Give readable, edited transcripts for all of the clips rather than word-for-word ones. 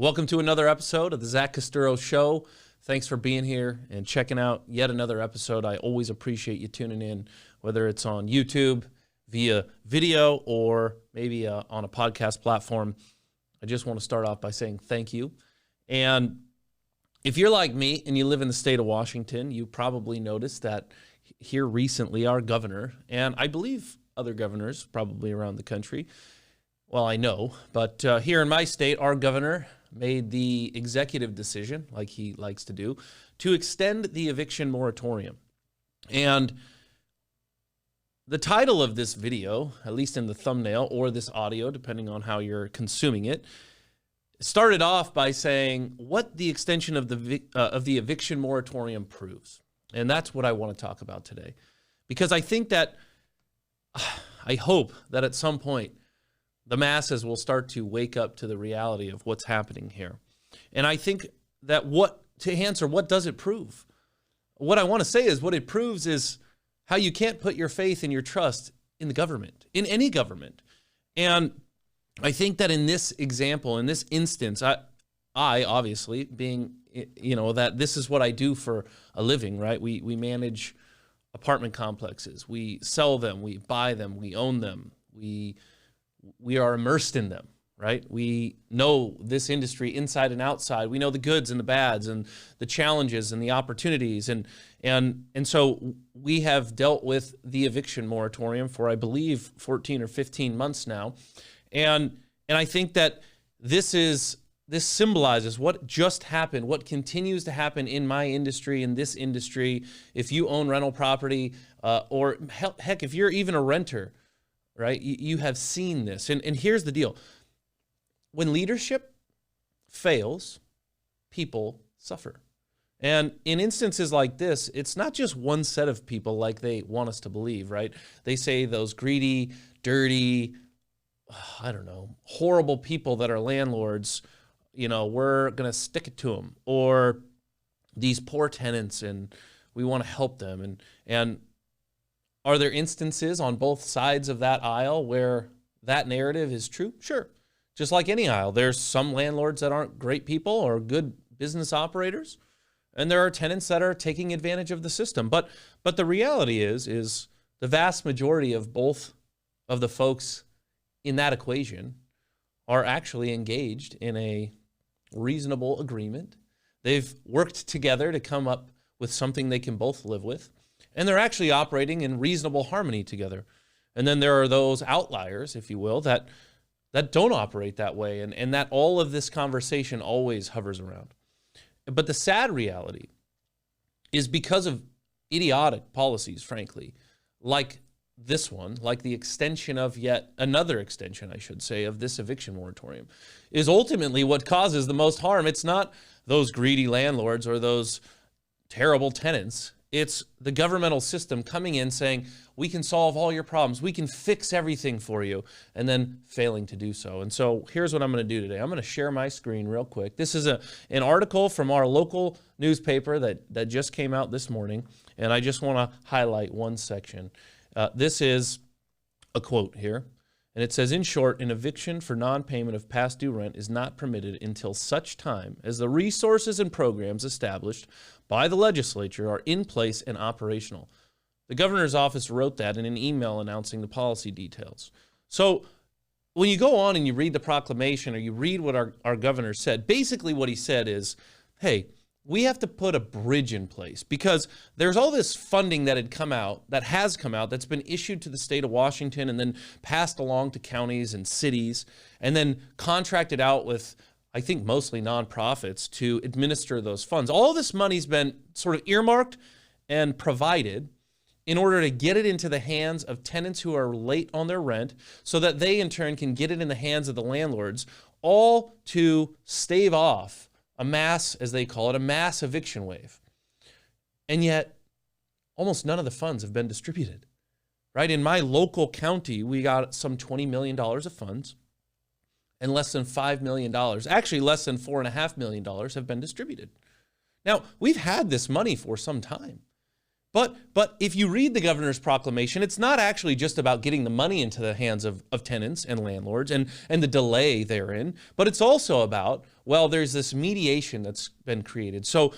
Welcome to another episode of the Zach Casturo Show. Thanks for being here and checking out yet another episode. I always appreciate you tuning in, whether it's on YouTube, via video, or maybe on a podcast platform. I just want to start off by saying thank you. And if you're like me and you live in the state of Washington, you probably noticed that here recently our governor, and I believe other governors probably around the country, well, I know, but here in my state, our governor made the executive decision, like he likes to do, to extend the eviction moratorium. And the title of this video, at least in the thumbnail or this audio, depending on how you're consuming it, started off by saying what the extension of the eviction moratorium proves. And that's what I want to talk about today. Because I think that, I hope that at some point, the masses will start to wake up to the reality of what's happening here. And I think that to answer, what does it prove? What I want to say is what it proves is how you can't put your faith and your trust in the government, in any government. And I think that in this example, in this instance, I obviously being, that this is what I do for a living, right? We manage apartment complexes. We sell them, we buy them, we own them. We are immersed in them, right? We know this industry inside and outside. We know the goods and the bads and the challenges and the opportunities. And so we have dealt with the eviction moratorium for, I believe, 14 or 15 months now. And I think that this symbolizes what just happened, what continues to happen in my industry, in this industry. If you own rental property, or heck, if you're even a renter, right? You have seen this. And here's the deal. When leadership fails, people suffer. And in instances like this, it's not just one set of people like they want us to believe, right? They say those greedy, dirty, horrible people that are landlords, we're going to stick it to them. Or these poor tenants and we want to help them. And are there instances on both sides of that aisle where that narrative is true? Sure. Just like any aisle, there's some landlords that aren't great people or good business operators, and there are tenants that are taking advantage of the system. But the reality is the vast majority of both of the folks in that equation are actually engaged in a reasonable agreement. They've worked together to come up with something they can both live with. And they're actually operating in reasonable harmony together. And then there are those outliers, if you will, that don't operate that way, and that all of this conversation always hovers around. But the sad reality is because of idiotic policies, frankly, like this one, like the extension of yet another extension, I should say, of this eviction moratorium, is ultimately what causes the most harm. It's not those greedy landlords or those terrible tenants. It's the governmental system coming in saying, we can solve all your problems. We can fix everything for you, and then failing to do so. And so here's what I'm going to do today. I'm going to share my screen real quick. This is an article from our local newspaper that just came out this morning, and I just want to highlight one section. This is a quote here, and it says, in short, an eviction for non-payment of past due rent is not permitted until such time as the resources and programs established by the legislature are in place and operational. The governor's office wrote that in an email announcing the policy details. So when you go on and you read the proclamation or you read what our governor said, basically what he said is, hey, we have to put a bridge in place because there's all this funding that has come out, that's been issued to the state of Washington and then passed along to counties and cities and then contracted out with, I think, mostly nonprofits to administer those funds. All this money's been sort of earmarked and provided in order to get it into the hands of tenants who are late on their rent so that they in turn can get it in the hands of the landlords, all to stave off a mass, as they call it, a mass eviction wave. And yet, almost none of the funds have been distributed, right? In my local county, we got some $20 million of funds, and less than $5 million, actually less than $4.5 million have been distributed. Now, we've had this money for some time. But if you read the governor's proclamation, it's not actually just about getting the money into the hands of tenants and landlords and the delay therein, but it's also about, well, there's this mediation that's been created. So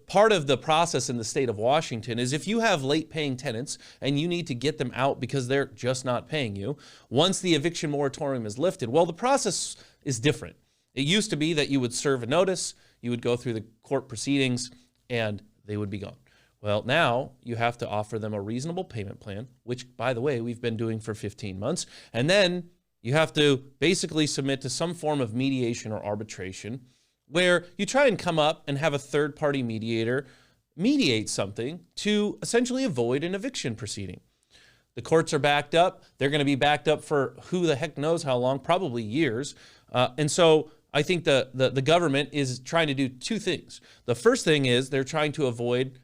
part of the process in the state of Washington is if you have late paying tenants and you need to get them out because they're just not paying you, once the eviction moratorium is lifted, well, the process is different. It used to be that you would serve a notice, you would go through the court proceedings, and they would be gone. Well, now you have to offer them a reasonable payment plan, which, by the way, we've been doing for 15 months. And then you have to basically submit to some form of mediation or arbitration where you try and come up and have a third-party mediator mediate something to essentially avoid an eviction proceeding. The courts are backed up. They're going to be backed up for who the heck knows how long, probably years. And so I think the government is trying to do two things. The first thing is they're trying to avoid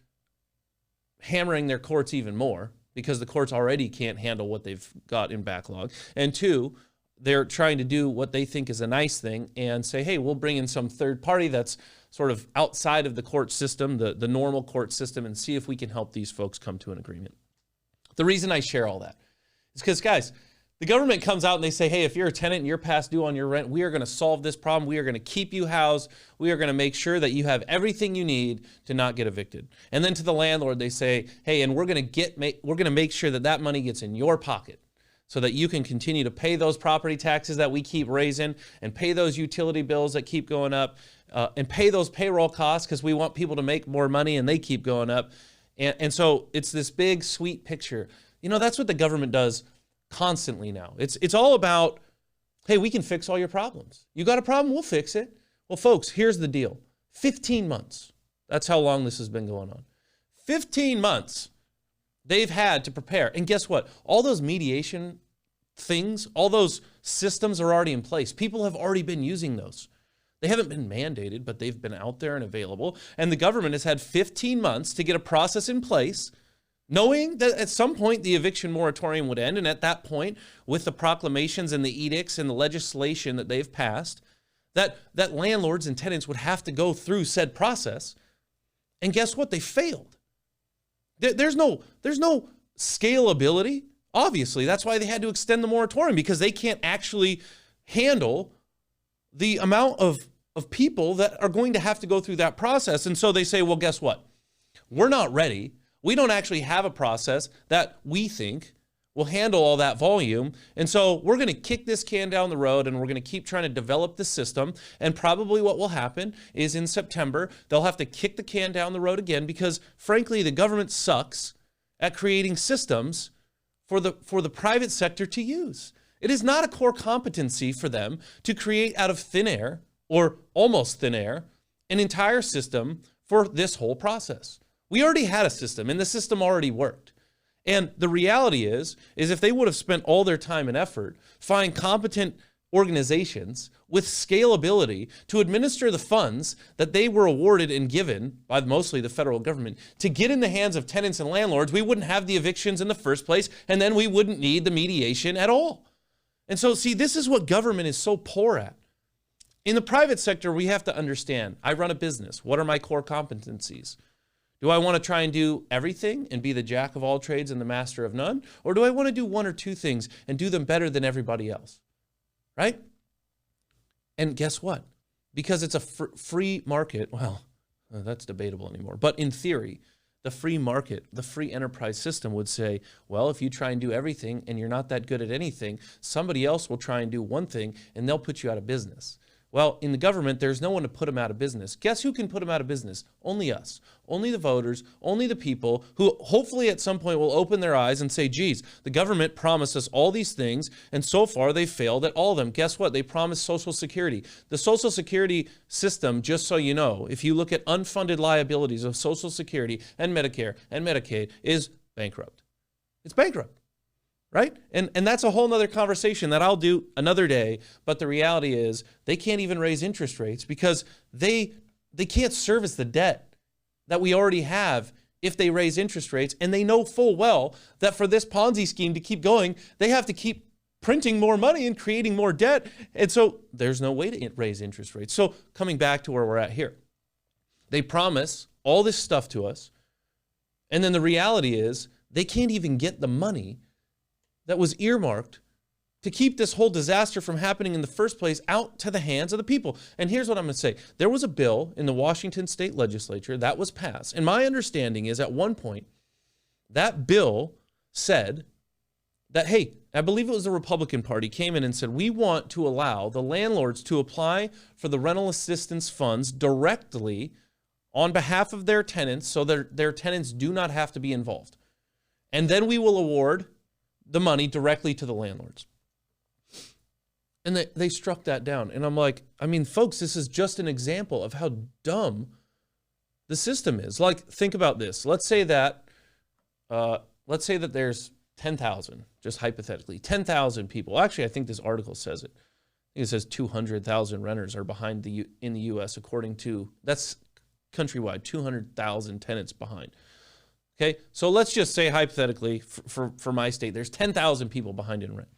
hammering their courts even more because the courts already can't handle what they've got in backlog. And two, they're trying to do what they think is a nice thing and say, hey, we'll bring in some third party that's sort of outside of the court system, the normal court system, and see if we can help these folks come to an agreement. The reason I share all that is because, guys, the government comes out and they say, hey, if you're a tenant and you're past due on your rent, we are going to solve this problem. We are going to keep you housed. We are going to make sure that you have everything you need to not get evicted. And then to the landlord, they say, hey, and we're going to make sure that that money gets in your pocket so that you can continue to pay those property taxes that we keep raising and pay those utility bills that keep going up and pay those payroll costs because we want people to make more money and they keep going up. And so it's this big, sweet picture. You know, that's what the government does constantly now. It's all about, hey, we can fix all your problems. You got a problem, we'll fix it. Well, folks, here's the deal. 15 months. That's how long this has been going on. 15 months they've had to prepare. And guess what? All those mediation things, all those systems are already in place. People have already been using those. They haven't been mandated, but they've been out there and available. And the government has had 15 months to get a process in place, knowing that at some point the eviction moratorium would end. And at that point, with the proclamations and the edicts and the legislation that they've passed, that landlords and tenants would have to go through said process. And guess what? They failed. There's no scalability. Obviously, that's why they had to extend the moratorium, because they can't actually handle the amount of people that are going to have to go through that process. And so they say, well, guess what? We're not ready. We don't actually have a process that we think will handle all that volume. And so we're going to kick this can down the road and we're going to keep trying to develop the system. And probably what will happen is in September, they'll have to kick the can down the road again because, frankly, the government sucks at creating systems for the private sector to use. It is not a core competency for them to create out of thin air, or almost thin air, an entire system for this whole process. We already had a system, and the system already worked. And the reality is if they would have spent all their time and effort find competent organizations with scalability to administer the funds that they were awarded and given by mostly the federal government to get in the hands of tenants and landlords, we wouldn't have the evictions in the first place, and then we wouldn't need the mediation at all. And so, see, this is what government is so poor at. In the private sector, we have to understand, I run a business. What are my core competencies? Do I want to try and do everything and be the jack of all trades and the master of none? Or do I want to do one or two things and do them better than everybody else? Right? And guess what? Because it's a free market, well, that's debatable anymore. But in theory, the free market, the free enterprise system would say, well, if you try and do everything and you're not that good at anything, somebody else will try and do one thing and they'll put you out of business. Well, in the government, there's no one to put them out of business. Guess who can put them out of business? Only us. Only the voters, only the people who hopefully at some point will open their eyes and say, geez, the government promised us all these things, and so far they've failed at all of them. Guess what? They promised Social Security. The Social Security system, just so you know, if you look at unfunded liabilities of Social Security and Medicare and Medicaid, is bankrupt. It's bankrupt. Right? And that's a whole nother conversation that I'll do another day. But the reality is they can't even raise interest rates because they can't service the debt that we already have if they raise interest rates. And they know full well that for this Ponzi scheme to keep going, they have to keep printing more money and creating more debt. And so there's no way to raise interest rates. So coming back to where we're at here, they promise all this stuff to us. And then the reality is they can't even get the money that was earmarked to keep this whole disaster from happening in the first place out to the hands of the people. And here's what I'm going to say. There was a bill in the Washington state legislature that was passed. And my understanding is at one point, that bill said that, hey, I believe it was the Republican Party came in and said, we want to allow the landlords to apply for the rental assistance funds directly on behalf of their tenants so that their tenants do not have to be involved. And then we will award the money directly to the landlords. And they struck that down. And I'm like, I mean, folks, this is just an example of how dumb the system is. Like, think about this. Let's say that there's 10,000, just hypothetically, 10,000 people. Actually, I think this article says it. I think it says 200,000 renters are behind in the U.S. according to, that's countrywide, 200,000 tenants behind. Okay, so let's just say hypothetically, for my state, there's 10,000 people behind in rent.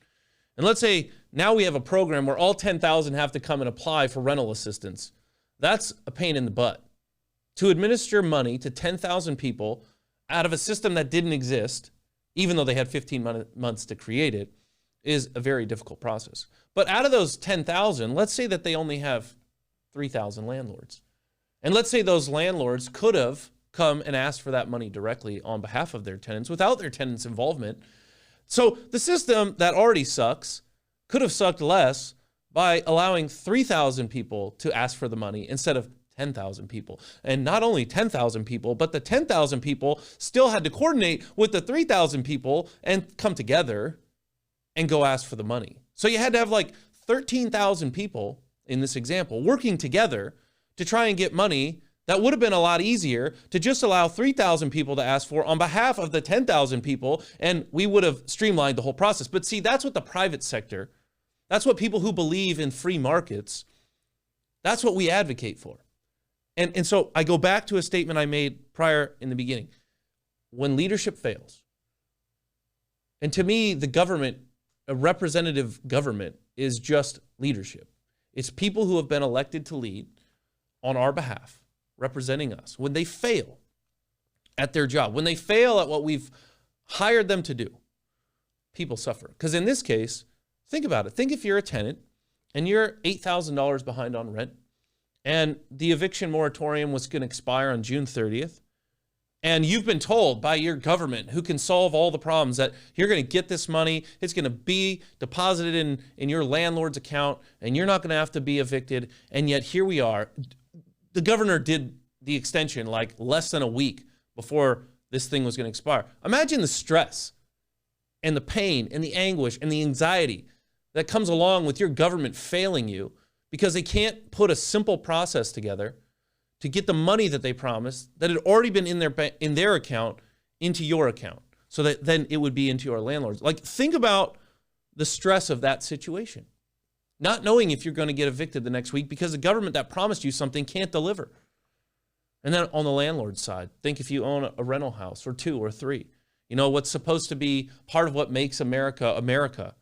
And let's say now we have a program where all 10,000 have to come and apply for rental assistance. That's a pain in the butt. To administer money to 10,000 people out of a system that didn't exist, even though they had 15 months to create it, is a very difficult process. But out of those 10,000, let's say that they only have 3,000 landlords. And let's say those landlords could have come and asked for that money directly on behalf of their tenants without their tenants' involvement. So the system that already sucks could have sucked less by allowing 3,000 people to ask for the money instead of 10,000 people. And not only 10,000 people, but the 10,000 people still had to coordinate with the 3,000 people and come together and go ask for the money. So you had to have like 13,000 people in this example working together to try and get money that would have been a lot easier to just allow 3,000 people to ask for on behalf of the 10,000 people, and we would have streamlined the whole process. But see, that's what the private sector, that's what people who believe in free markets, that's what we advocate for. And so I go back to a statement I made prior in the beginning. When leadership fails, and to me, the government, a representative government, is just leadership. It's people who have been elected to lead on our behalf, representing us. When they fail at their job, when they fail at what we've hired them to do, people suffer. Because in this case, think about it. Think if you're a tenant and you're $8,000 behind on rent, and the eviction moratorium was going to expire on June 30th, and you've been told by your government, who can solve all the problems, that you're going to get this money, it's going to be deposited in your landlord's account, and you're not going to have to be evicted, and yet here we are. The governor did the extension like less than a week before this thing was going to expire. Imagine the stress and the pain and the anguish and the anxiety that comes along with your government failing you because they can't put a simple process together to get the money that they promised that had already been in their account into your account so that then it would be into your landlord's. Like, think about the stress of that situation. Not knowing if you're going to get evicted the next week because the government that promised you something can't deliver. And then on the landlord side, think if you own a rental house or two or three, you know, what's supposed to be part of what makes America, America,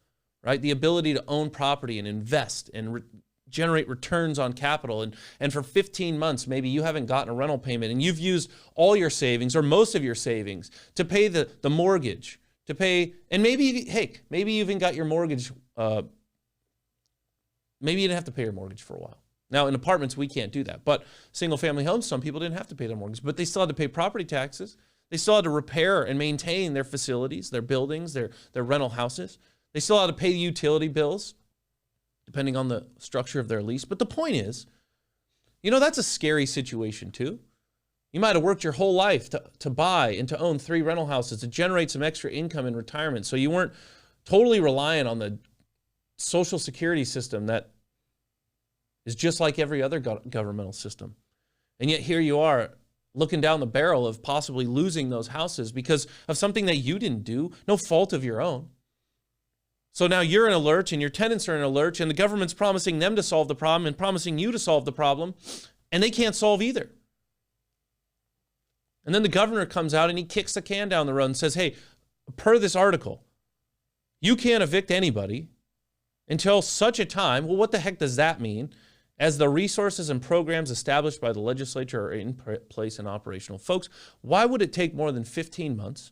right? The ability to own property and invest and generate returns on capital. And for 15 months, maybe you haven't gotten a rental payment and you've used all your savings or most of your savings to pay the mortgage, to pay, and maybe, hey, maybe you even got your mortgage, maybe you didn't have to pay your mortgage for a while. Now, in apartments, we can't do that. But single-family homes, some people didn't have to pay their mortgage, but they still had to pay property taxes. They still had to repair and maintain their facilities, their buildings, their rental houses. They still had to pay the utility bills, depending on the structure of their lease. But the point is, you know, that's a scary situation too. You might have worked your whole life to buy and to own 3 rental houses to generate some extra income in retirement, so you weren't totally reliant on the Social Security system that is just like every other governmental system. And yet here you are looking down the barrel of possibly losing those houses because of something that you didn't do, no fault of your own. So now you're in a lurch and your tenants are in a lurch and the government's promising them to solve the problem and promising you to solve the problem, and they can't solve either. And then the governor comes out and he kicks the can down the road and says, hey, per this article, you can't evict anybody until such a time. Well, what the heck does that mean? as the resources and programs established by the legislature are in place and operational. Folks, why would it take more than 15 months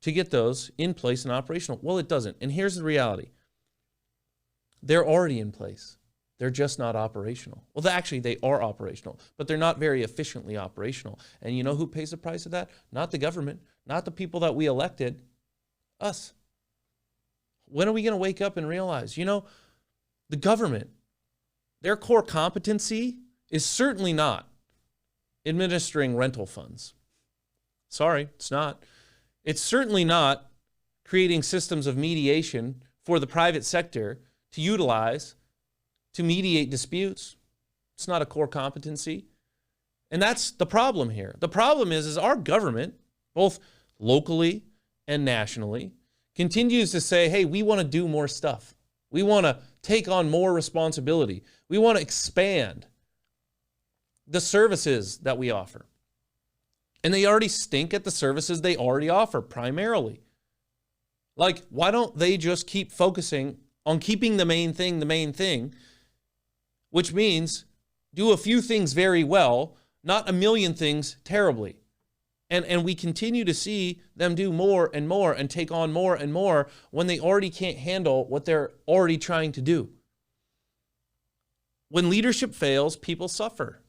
to get those in place and operational? Well, it doesn't. And here's the reality. They're already in place. They're just not operational. Well, actually, they are operational, but they're not very efficiently operational. And you know who pays the price of that? Not the government, not the people that we elected, us. When are we going to wake up and realize, you know, the government, their core competency is certainly not administering rental funds. Sorry, it's not. It's certainly not creating systems of mediation for the private sector to utilize to mediate disputes. It's not a core competency. And that's the problem here. The problem is our government, both locally and nationally, continues to say, hey, we want to do more stuff. We want to take on more responsibility. We want to expand the services that we offer. And they already stink at the services they already offer primarily. Like, why don't they just keep focusing on keeping the main thing, which means do a few things very well, not a million things terribly. And we continue to see them do more and more and take on more and more when they already can't handle what they're already trying to do. When leadership fails, people suffer.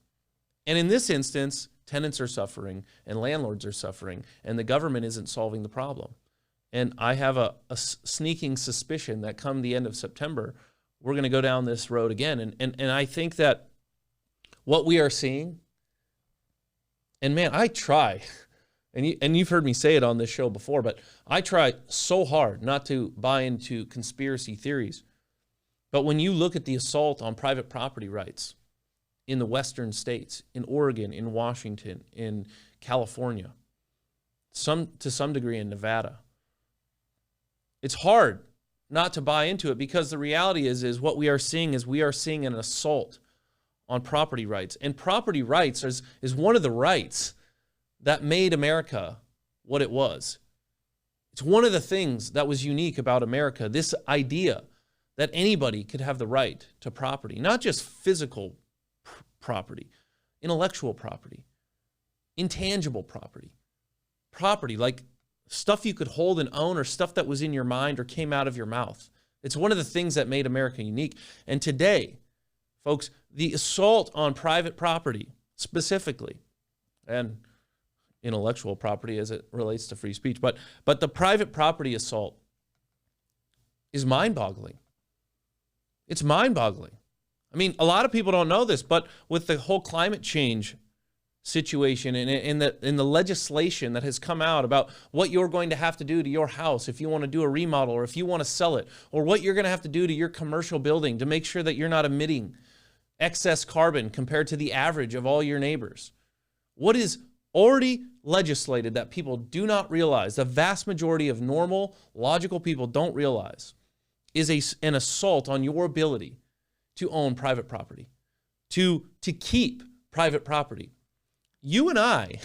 And in this instance, tenants are suffering and landlords are suffering, and the government isn't solving the problem. And I have a sneaking suspicion that come the end of September, we're going to go down this road again. And I think that what we are seeing, and man, I try, and you've heard me say it on this show before, but I try so hard not to buy into conspiracy theories. But when you look at the assault on private property rights in the western states, in Oregon, in Washington, in California, to some degree in Nevada, it's hard not to buy into it, because the reality is what we are seeing an assault on property rights. And property rights is one of the rights that made America what it was. It's one of the things that was unique about America, this idea that anybody could have the right to property, not just physical property, intellectual property, intangible property like stuff you could hold and own, or stuff that was in your mind or came out of your mouth. It's one of the things that made America unique. And today, folks, the assault on private property specifically, and intellectual property as it relates to free speech, but the private property assault is mind-boggling. It's mind-boggling. I mean, a lot of people don't know this, but with the whole climate change situation and in the legislation that has come out about what you're going to have to do to your house if you want to do a remodel, or if you want to sell it, or what you're going to have to do to your commercial building to make sure that you're not emitting excess carbon compared to the average of all your neighbors. What is already legislated that people do not realize, the vast majority of normal, logical people don't realize, is an assault on your ability to own private property, to keep private property. You and I,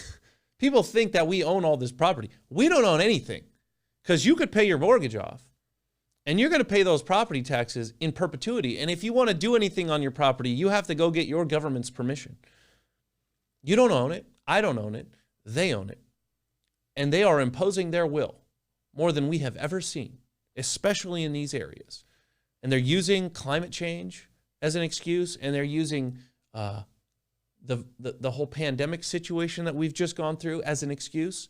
people think that we own all this property. We don't own anything, because you could pay your mortgage off and you're going to pay those property taxes in perpetuity. And if you want to do anything on your property, you have to go get your government's permission. You don't own it. I don't own it. They own it. And they are imposing their will more than we have ever seen, especially in these areas. And they're using climate change as an excuse, and they're using the whole pandemic situation that we've just gone through as an excuse.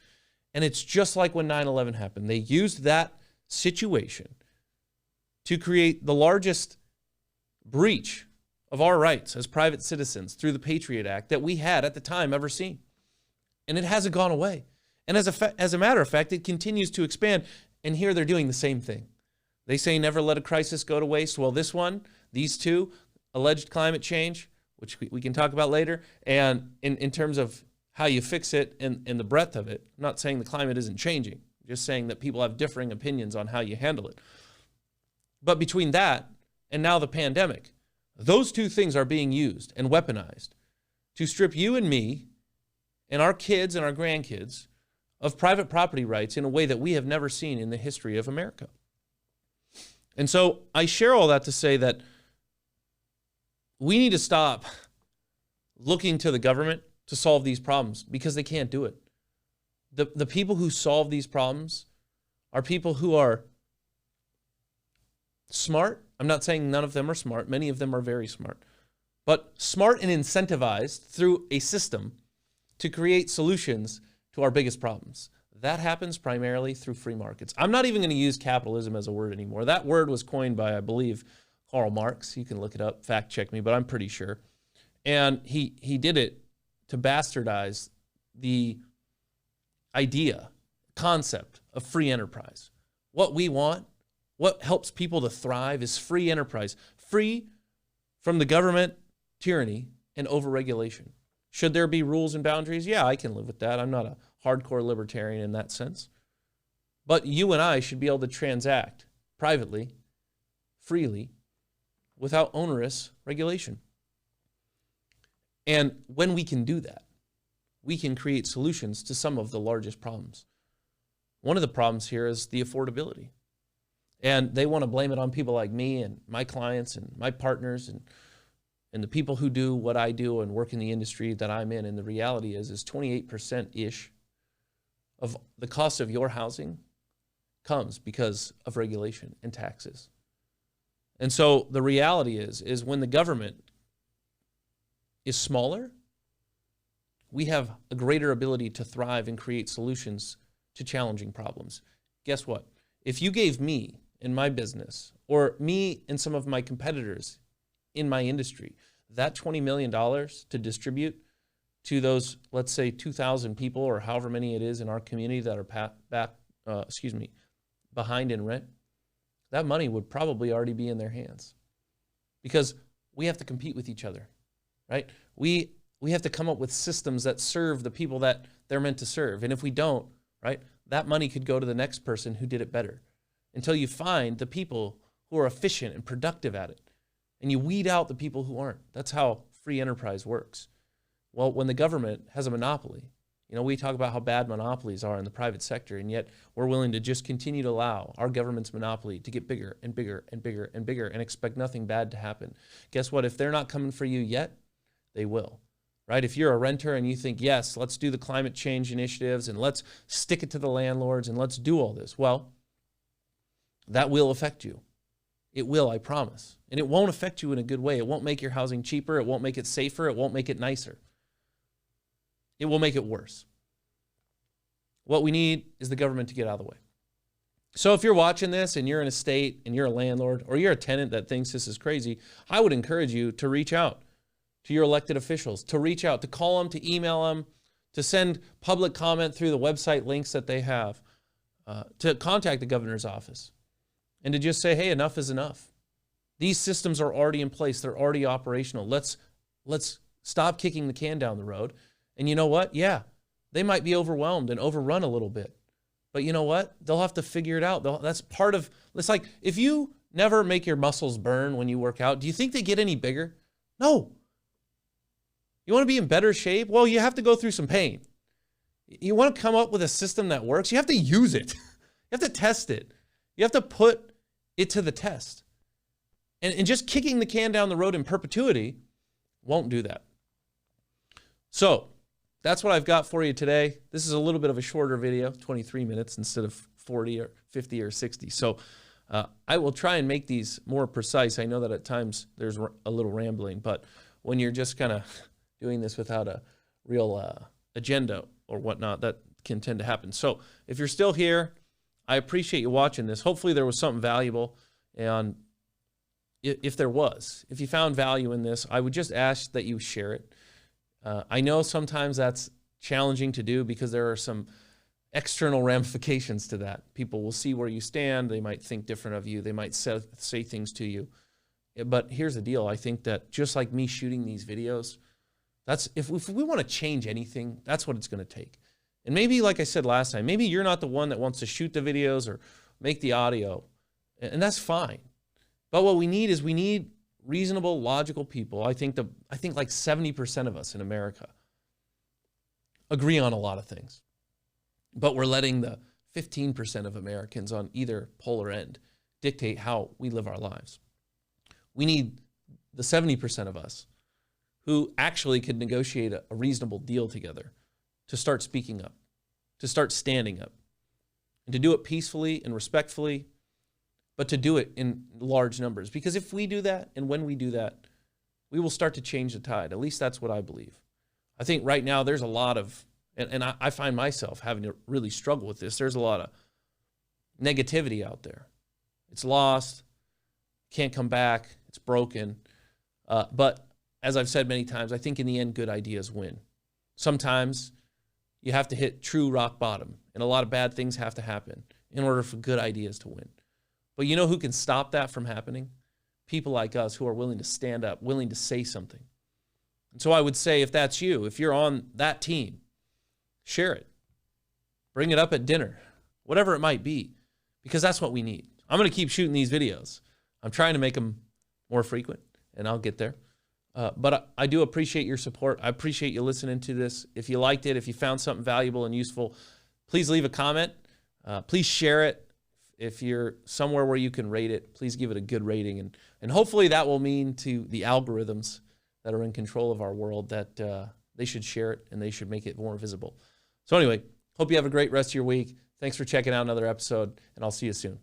And it's just like when 9/11 happened. They used that situation to create the largest breach of our rights as private citizens through the Patriot Act that we had at the time ever seen. And it hasn't gone away. And as a matter of fact, it continues to expand. And here they're doing the same thing. They say never let a crisis go to waste. Well, these two, alleged climate change, which we can talk about later, and in terms of how you fix it and the breadth of it. I'm not saying the climate isn't changing, just saying that people have differing opinions on how you handle it. But between that and now the pandemic, those two things are being used and weaponized to strip you and me and our kids and our grandkids of private property rights in a way that we have never seen in the history of America. And so I share all that to say that we need to stop looking to the government to solve these problems because they can't do it. The people who solve these problems are people who are smart. I'm not saying none of them are smart. Many of them are very smart. But smart and incentivized through a system to create solutions to our biggest problems. That happens primarily through free markets. I'm not even going to use capitalism as a word anymore. That word was coined by, I believe, Karl Marx. You can look it up, fact check me, but I'm pretty sure. And he did it to bastardize the idea, concept of free enterprise. What we want, what helps people to thrive is free enterprise, free from the government tyranny and overregulation. Should there be rules and boundaries? Yeah, I can live with that. I'm not a hardcore libertarian in that sense. But you and I should be able to transact privately, freely, without onerous regulation. And when we can do that, we can create solutions to some of the largest problems. One of the problems here is the affordability. And they want to blame it on people like me and my clients and my partners and the people who do what I do and work in the industry that I'm in. And the reality is 28%-ish of the cost of your housing comes because of regulation and taxes. And so the reality is when the government is smaller, we have a greater ability to thrive and create solutions to challenging problems. Guess what? If you gave me in my business or me and some of my competitors in my industry that $20 million to distribute to those, let's say, 2,000 people or however many it is in our community that are behind in rent, that money would probably already be in their hands because we have to compete with each other, right? We have to come up with systems that serve the people that they're meant to serve. And if we don't, right, that money could go to the next person who did it better until you find the people who are efficient and productive at it. And you weed out the people who aren't. That's how free enterprise works. Well, when the government has a monopoly, we talk about how bad monopolies are in the private sector, and yet we're willing to just continue to allow our government's monopoly to get bigger and bigger and bigger and bigger and expect nothing bad to happen. Guess what? If they're not coming for you yet, they will. Right? If you're a renter and you think, yes, let's do the climate change initiatives and let's stick it to the landlords and let's do all this, well, that will affect you. It will, I promise. And it won't affect you in a good way. It won't make your housing cheaper. It won't make it safer. It won't make it nicer. It will make it worse. What we need is the government to get out of the way. So if you're watching this and you're in a state and you're a landlord or you're a tenant that thinks this is crazy, I would encourage you to reach out to your elected officials, to reach out, to call them, to email them, to send public comment through the website links that they have, to contact the governor's office, and to just say, hey, enough is enough. These systems are already in place. They're already operational. Let's stop kicking the can down the road. And you know what? Yeah, they might be overwhelmed and overrun a little bit. But you know what? They'll have to figure it out. That's part of, it's like if you never make your muscles burn when you work out, do you think they get any bigger? No. You want to be in better shape? Well, you have to go through some pain. You want to come up with a system that works? You have to use it. You have to test it. You have to put it to the test. And just kicking the can down the road in perpetuity won't do that. So that's what I've got for you today. This is a little bit of a shorter video, 23 minutes instead of 40 or 50 or 60. So I will try and make these more precise. I know that at times there's a little rambling, but when you're just kind of doing this without a real agenda or whatnot, that can tend to happen. So if you're still here, I appreciate you watching this. Hopefully there was something valuable. And if you found value in this, I would just ask that you share it. I know sometimes that's challenging to do because there are some external ramifications to that. People will see where you stand. They might think different of you. They might say things to you. But here's the deal. I think that just like me shooting these videos, if we want to change anything, that's what it's going to take. And maybe, like I said last time, maybe you're not the one that wants to shoot the videos or make the audio, and that's fine. But what we need reasonable, logical people. I think like 70% of us in America agree on a lot of things, but we're letting the 15% of Americans on either polar end dictate how we live our lives. We need the 70% of us who actually could negotiate a reasonable deal together to start speaking up, to start standing up, and to do it peacefully and respectfully, but to do it in large numbers. Because if we do that, and when we do that, we will start to change the tide. At least that's what I believe. I think right now there's a lot of, and I find myself having to really struggle with this, there's a lot of negativity out there. It's lost, can't come back, it's broken. But as I've said many times, I think in the end, good ideas win. Sometimes you have to hit true rock bottom, and a lot of bad things have to happen in order for good ideas to win. But you know who can stop that from happening? People like us who are willing to stand up, willing to say something. And so I would say, if that's you, if you're on that team, share it. Bring it up at dinner, whatever it might be, because that's what we need. I'm going to keep shooting these videos. I'm trying to make them more frequent, and I'll get there. But I do appreciate your support. I appreciate you listening to this. If you liked it, if you found something valuable and useful, please leave a comment. Please share it. If you're somewhere where you can rate it, please give it a good rating. And hopefully that will mean to the algorithms that are in control of our world that they should share it and they should make it more visible. So anyway, hope you have a great rest of your week. Thanks for checking out another episode, and I'll see you soon.